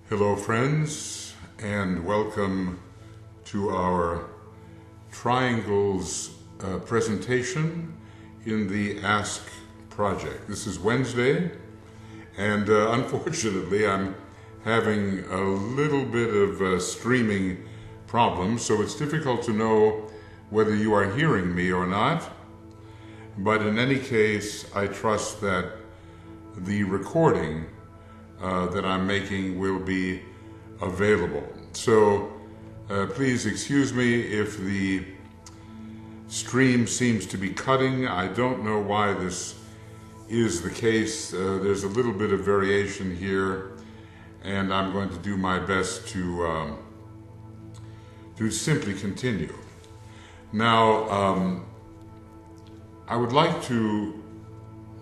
Hello friends, and welcome to our triangles presentation in the Ask project. This is Wednesday, and unfortunately I'm having a little bit of streaming problems, so it's difficult to know whether you are hearing me or not. But in any case, I trust that the recording that I'm making will be available. So please excuse me if the stream seems to be cutting. I don't know why this is the case. There's a little bit of variation here, and I'm going to do my best to simply continue. Now, I would like to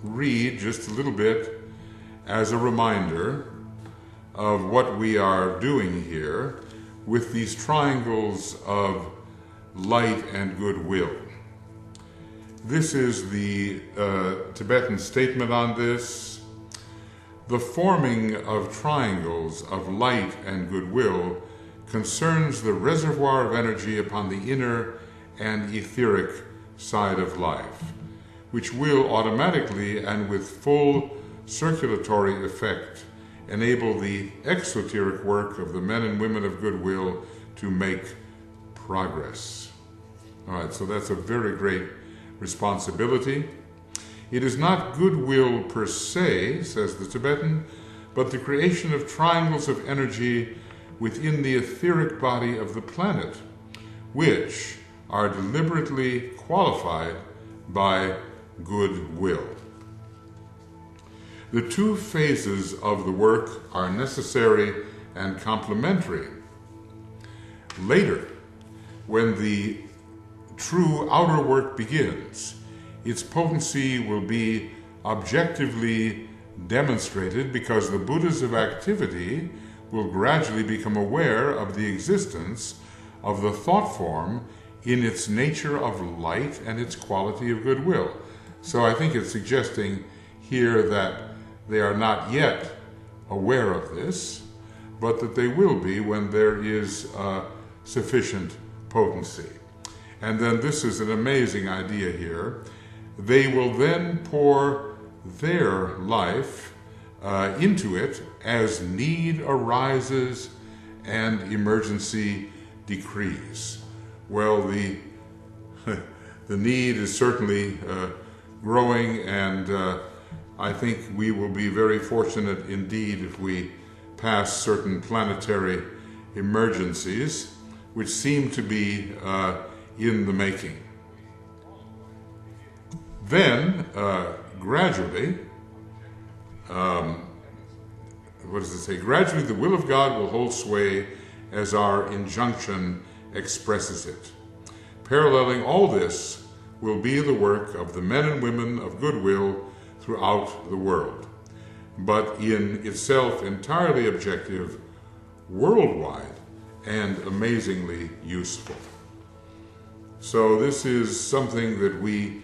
read just a little bit as a reminder of what we are doing here with these triangles of light and goodwill. This is the Tibetan statement on this. The forming of triangles of light and goodwill concerns the reservoir of energy upon the inner and etheric side of life, which will automatically and with full circulatory effect enable the exoteric work of the men and women of goodwill to make progress. All right, so that's a very great responsibility. It is not goodwill per se, says the Tibetan, but the creation of triangles of energy within the etheric body of the planet, which are deliberately qualified by goodwill. The two phases of the work are necessary and complementary. Later, when the true outer work begins, its potency will be objectively demonstrated because the Buddhas of activity will gradually become aware of the existence of the thought form in its nature of light and its quality of goodwill. So I think it's suggesting here that they are not yet aware of this, but that they will be when there is sufficient potency. And then this is an amazing idea here. They will then pour their life into it as need arises and emergency decrees. Well, the need is certainly growing, and I think we will be very fortunate indeed if we pass certain planetary emergencies, which seem to be in the making. Then, gradually, what does it say? Gradually the will of God will hold sway as our injunction expresses it. Paralleling all this will be the work of the men and women of goodwill throughout the world, but in itself entirely objective, worldwide, and amazingly useful. So this is something that we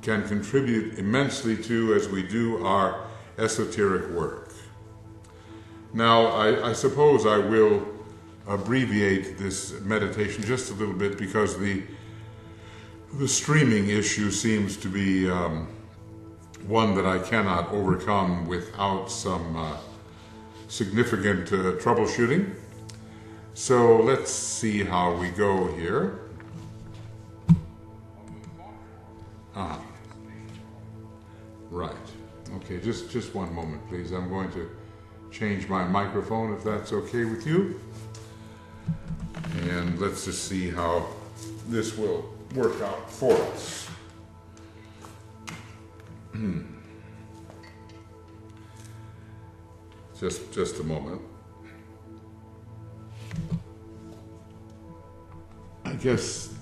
can contribute immensely to as we do our esoteric work. Now, I suppose I will abbreviate this meditation just a little bit because the streaming issue seems to be one that I cannot overcome without some significant troubleshooting. So let's see how we go here. Right. Okay, just one moment, please. I'm going to change my microphone if that's okay with you. And let's just see how this will work out for us. Just a moment. I guess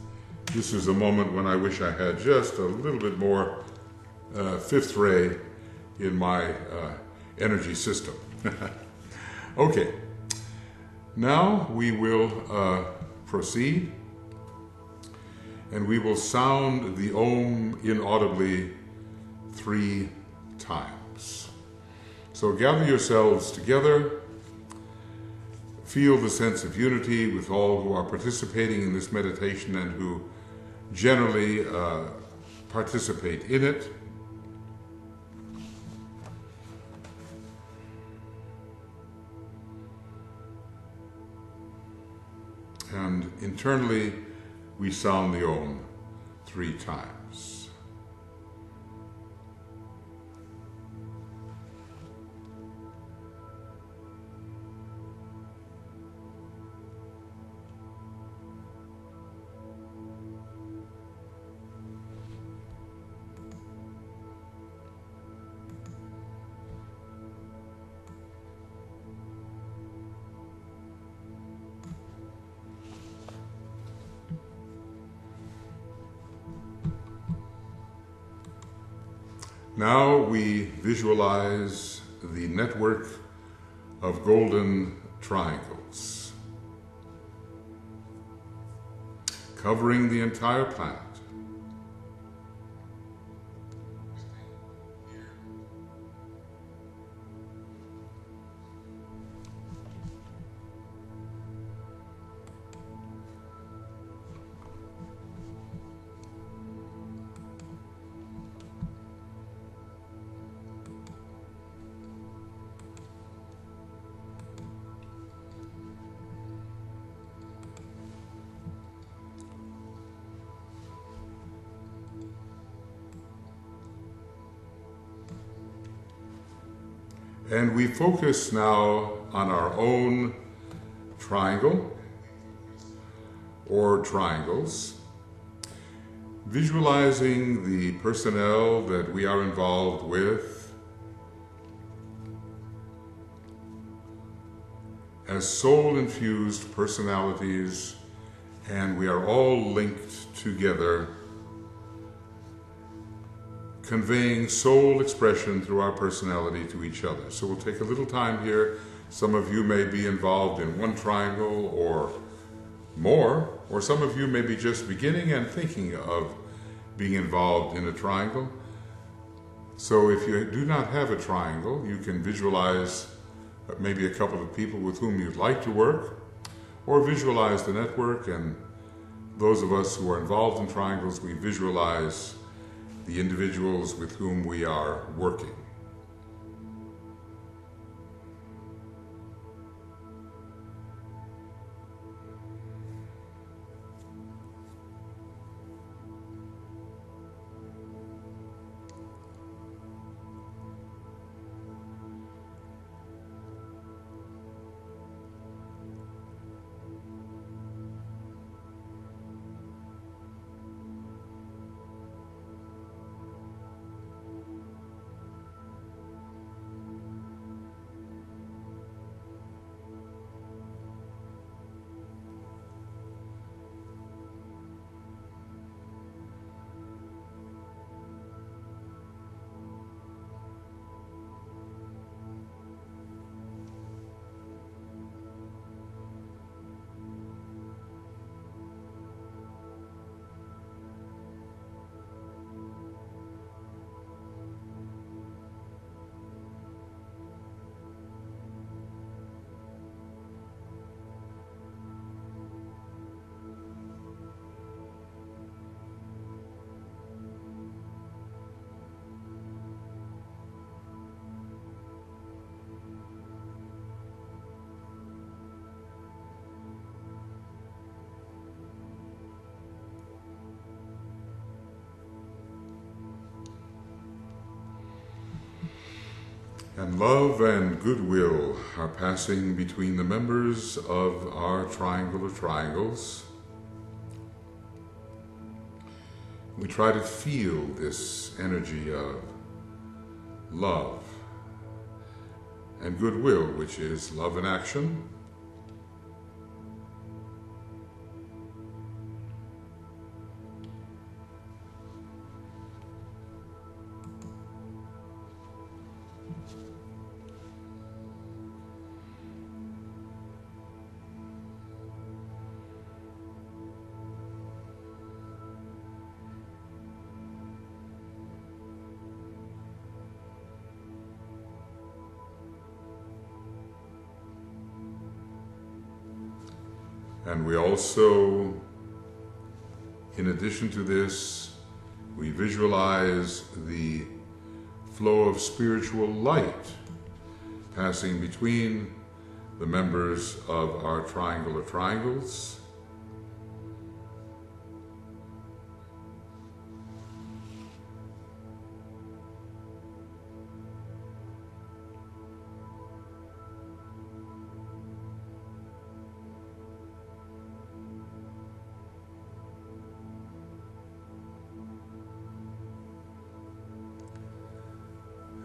this is a moment when I wish I had just a little bit more fifth ray in my energy system. Okay, now we will proceed, and we will sound the Om inaudibly 3 times. So gather yourselves together feel the sense of unity with all who are participating in this meditation and who generally participate in it. And internally, we sound the Om 3 times. Now we visualize the network of golden triangles covering the entire planet. And we focus now on our own triangle or triangles, visualizing the personnel that we are involved with as soul-infused personalities, and we are all linked together, conveying soul expression through our personality to each other. So we'll take a little time here. Some of you may be involved in one triangle or more, or some of you may be just beginning and thinking of being involved in a triangle. So if you do not have a triangle, you can visualize maybe a couple of people with whom you'd like to work, or visualize the network. And those of us who are involved in triangles, we visualize the individuals with whom we are working. And love and goodwill are passing between the members of our triangle of triangles. We try to feel this energy of love and goodwill, which is love in action. And we also, in addition to this, we visualize the flow of spiritual light passing between the members of our triangle of triangles.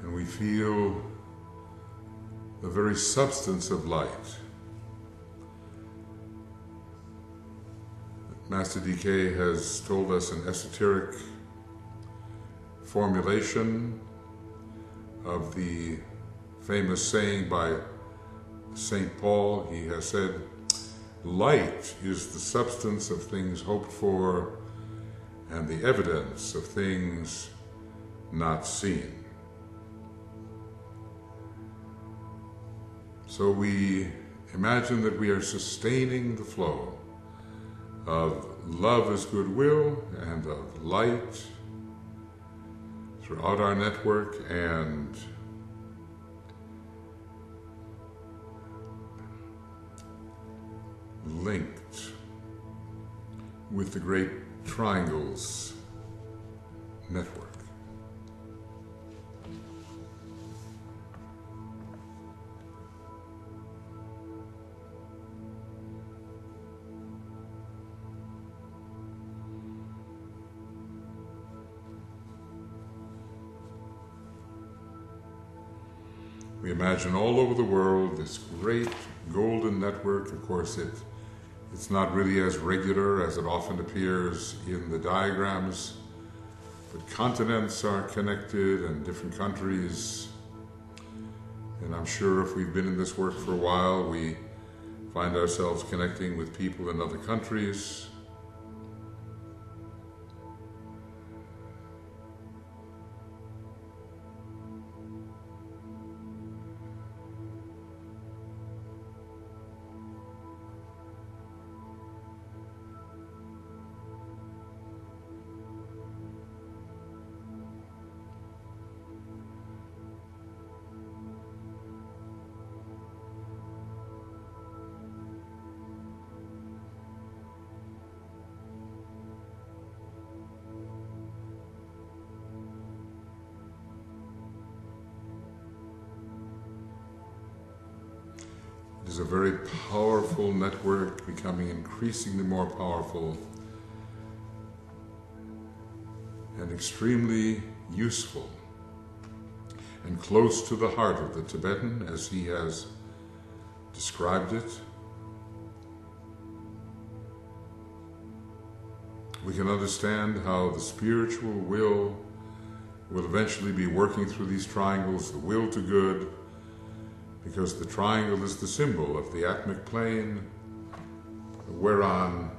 And we feel the very substance of light. Master DK has told us an esoteric formulation of the famous saying by St. Paul. He has said, light is the substance of things hoped for and the evidence of things not seen. So we imagine that we are sustaining the flow of love as goodwill and of light throughout our network, and linked with the great triangles network. We imagine all over the world this great golden network. Of course, it's not really as regular as it often appears in the diagrams, but continents are connected and different countries. And I'm sure if we've been in this work for a while, we find ourselves connecting with people in other countries. It is a very powerful network, becoming increasingly more powerful and extremely useful and close to the heart of the Tibetan, as he has described it. We can understand how the spiritual will eventually be working through these triangles, the will to good, because the triangle is the symbol of the atmic plane, whereon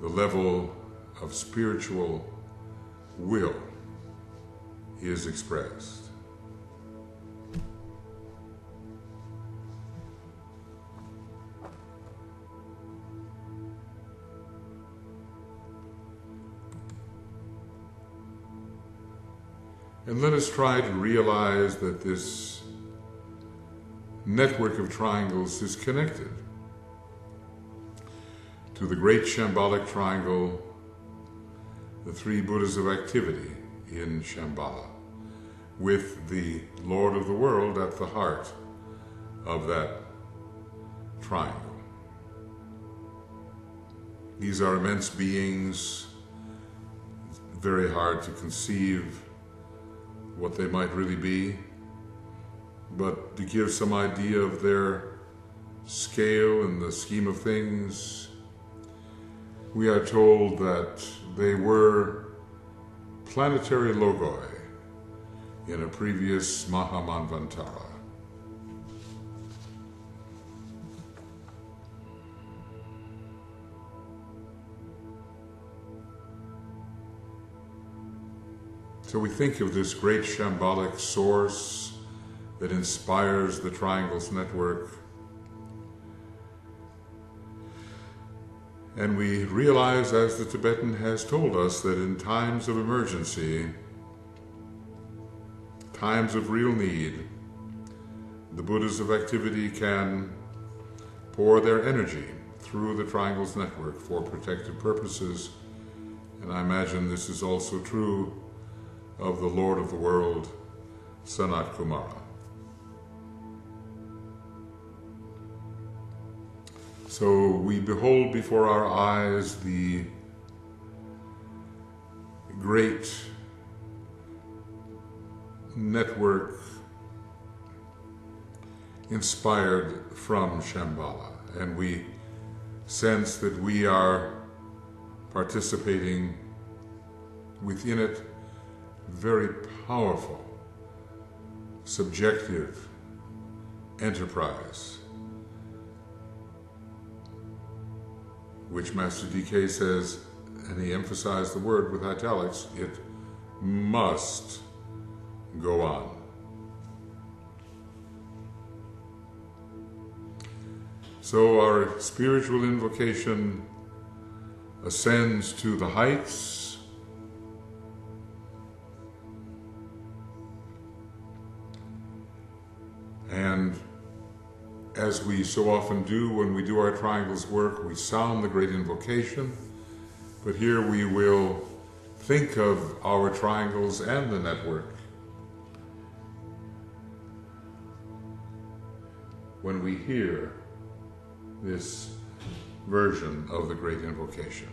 the level of spiritual will is expressed. And let us try to realize that this network of triangles is connected to the great Shambhalic triangle, the three Buddhas of activity in Shambhala, with the Lord of the world at the heart of that triangle. These are immense beings. It's very hard to conceive what they might really be, but to give some idea of their scale in the scheme of things, we are told that they were planetary logoi in a previous Mahamanvantara. So we think of this great Shambhalic source that inspires the triangles network. And we realize, as the Tibetan has told us, that in times of emergency, times of real need, the Buddhas of activity can pour their energy through the Triangles Network for protective purposes. And I imagine this is also true of the Lord of the World, Sanat Kumara. So we behold before our eyes the great network inspired from Shambhala, and we sense that we are participating within it very powerful, subjective enterprise, which Master DK says, and he emphasized the word with italics, it must go on. So our spiritual invocation ascends to the heights, and as we so often do when we do our triangles work, we sound the great invocation, but here we will think of our triangles and the network when we hear this version of the great invocation.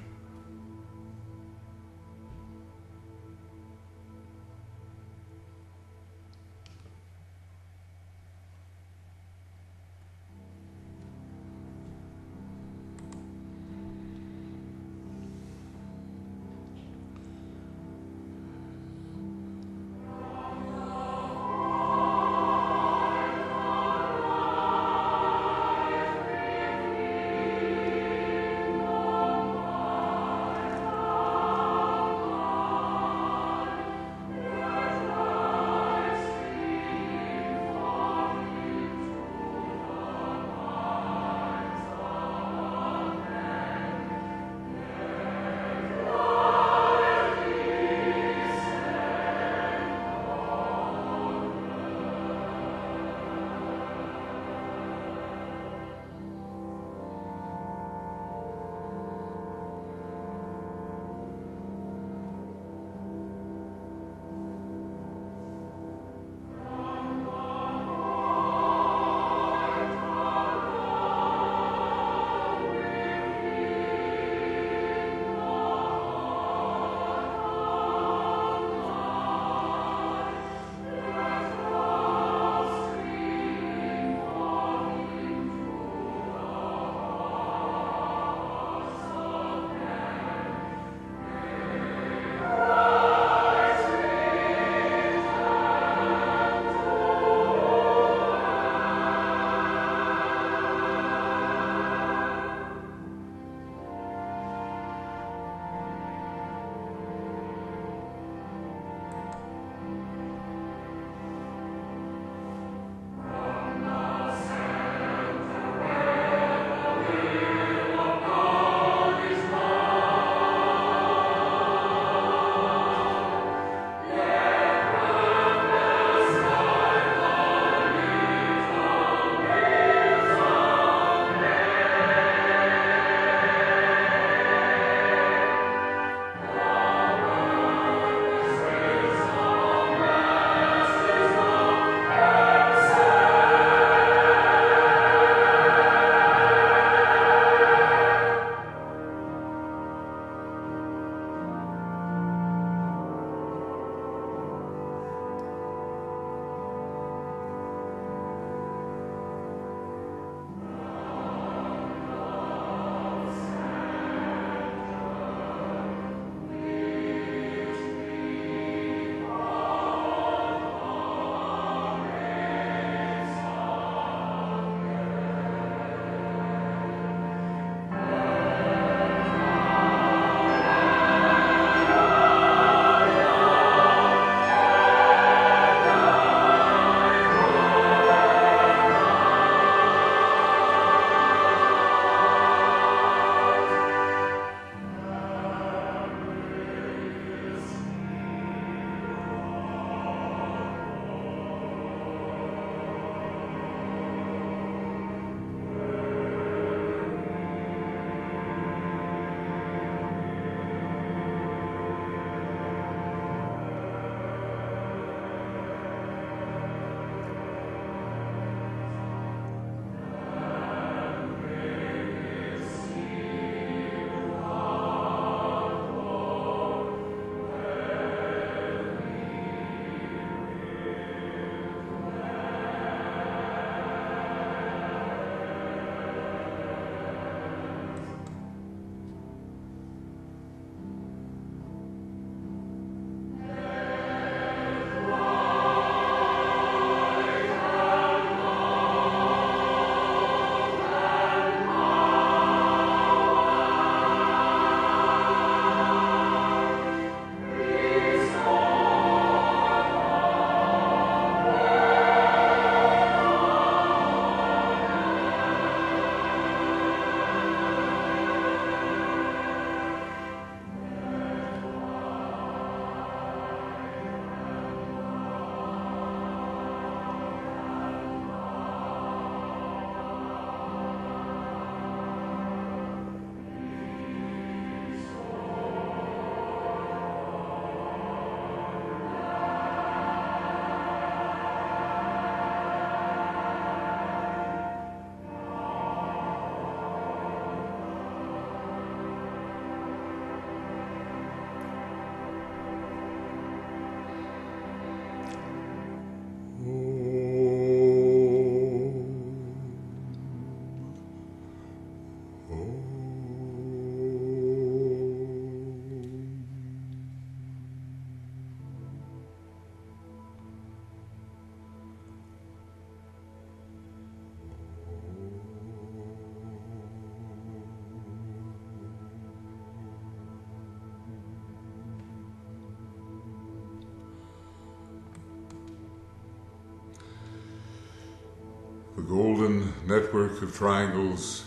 The golden network of triangles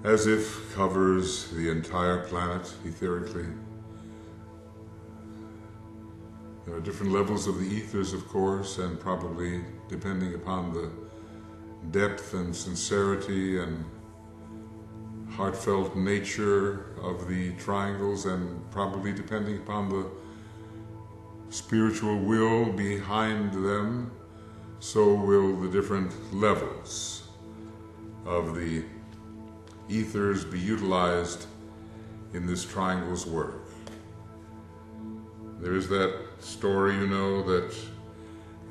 as if covers the entire planet etherically. There are different levels of the ethers, of course, and probably depending upon the depth and sincerity and heartfelt nature of the triangles, and probably depending upon the spiritual will behind them, so will the different levels of the ethers be utilized in this triangle's work. There is that story, you know, that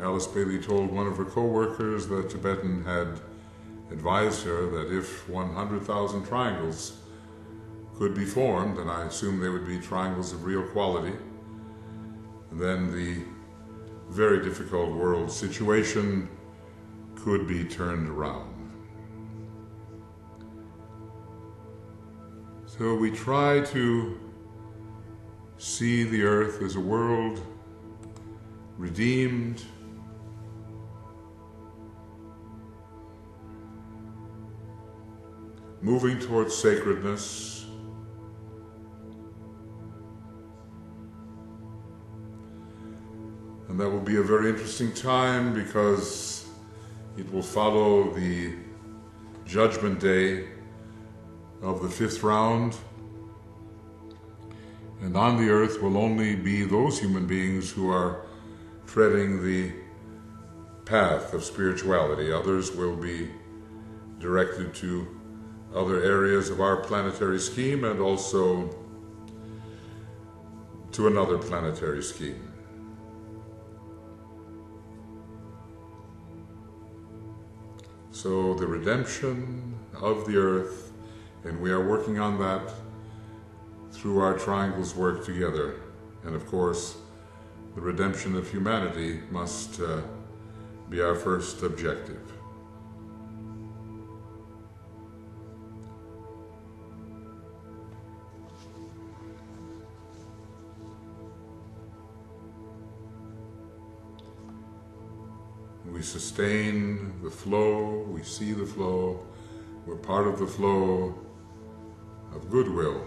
Alice Bailey told one of her co-workers that Tibetan had advised her that if 100,000 triangles could be formed, and I assume they would be triangles of real quality, then the very difficult world situation could be turned around. So we try to see the earth as a world redeemed, moving towards sacredness, and that will be a very interesting time because it will follow the Judgment Day of the 5th round, and on the earth will only be those human beings who are treading the path of spirituality. Others will be directed to other areas of our planetary scheme and also to another planetary scheme. So the redemption of the earth, and we are working on that through our triangles work together. And of course, the redemption of humanity must be our first objective. We sustain the flow, we see the flow, we're part of the flow of goodwill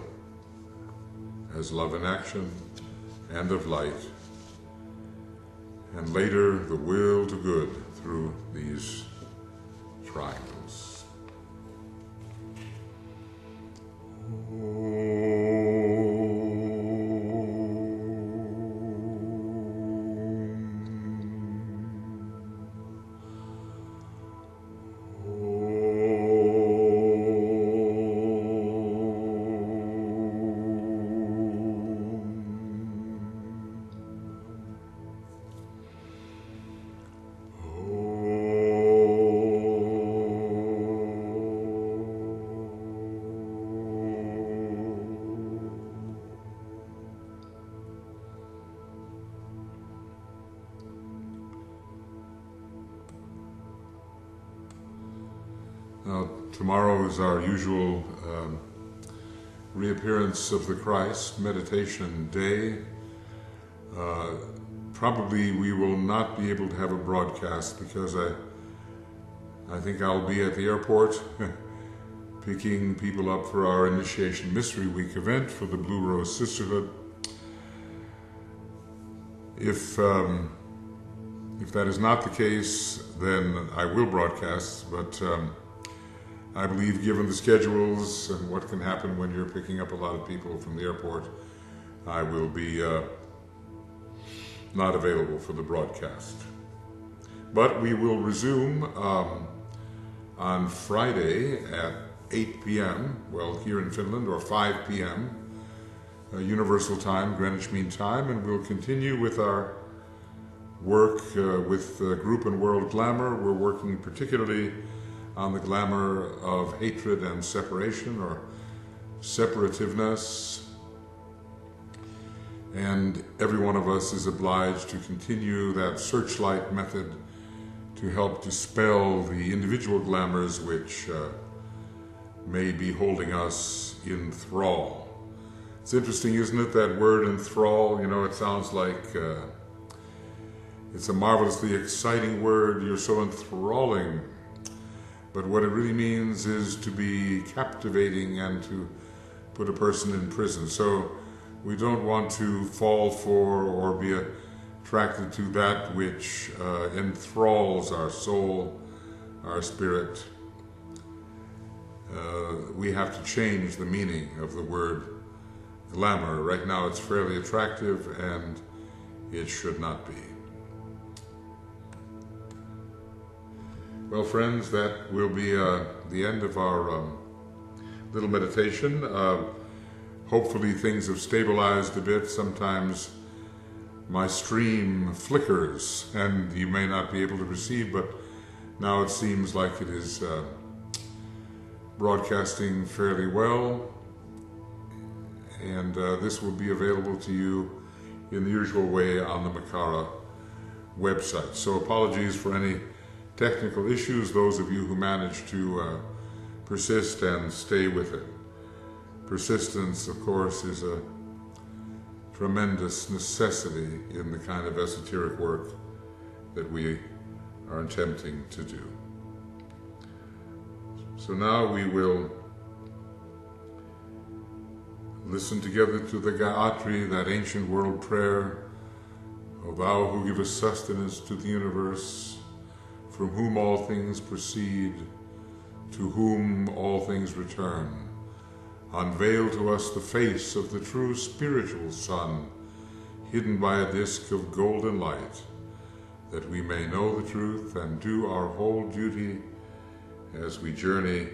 as love in action and of light, and later the will to good through these triangles. Now, tomorrow is our usual reappearance of the Christ meditation day. Probably we will not be able to have a broadcast because I think I'll be at the airport picking people up for our Initiation Mystery Week event for the Blue Rose Sisterhood. If that is not the case, then I will broadcast, but I believe given the schedules and what can happen when you're picking up a lot of people from the airport, I will be not available for the broadcast. But we will resume on Friday at 8 p.m., well, here in Finland, or 5 p.m., Universal Time, Greenwich Mean Time, and we'll continue with our work with Group and World Glamour. We're working particularly on the glamour of hatred and separation or separativeness. And every one of us is obliged to continue that searchlight method to help dispel the individual glamours which may be holding us in thrall. It's interesting, isn't it, that word enthrall? You know, it sounds like it's a marvelously exciting word. You're so enthralling. But what it really means is to be captivating and to put a person in prison. So we don't want to fall for or be attracted to that which enthralls our soul, our spirit. We have to change the meaning of the word glamour. Right now it's fairly attractive, and it should not be. Well, friends, that will be the end of our little meditation. Hopefully things have stabilized a bit. Sometimes my stream flickers and you may not be able to receive, but now it seems like it is broadcasting fairly well, and this will be available to you in the usual way on the Makara website. So apologies for any technical issues, those of you who managed to persist and stay with it. Persistence, of course, is a tremendous necessity in the kind of esoteric work that we are attempting to do. So now we will listen together to the Gayatri, that ancient world prayer. O thou who givest sustenance to the universe, from whom all things proceed, to whom all things return, unveil to us the face of the true spiritual sun, hidden by a disk of golden light, that we may know the truth and do our whole duty as we journey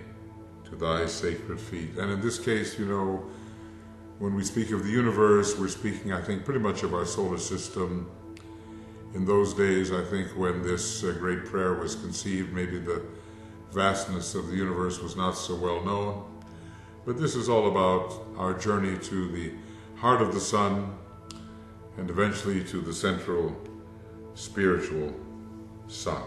to thy sacred feet. And in this case, you know, when we speak of the universe, we're speaking, I think, pretty much of our solar system. In those days, I think, when this great prayer was conceived, maybe the vastness of the universe was not so well known. But this is all about our journey to the heart of the sun and eventually to the central spiritual sun.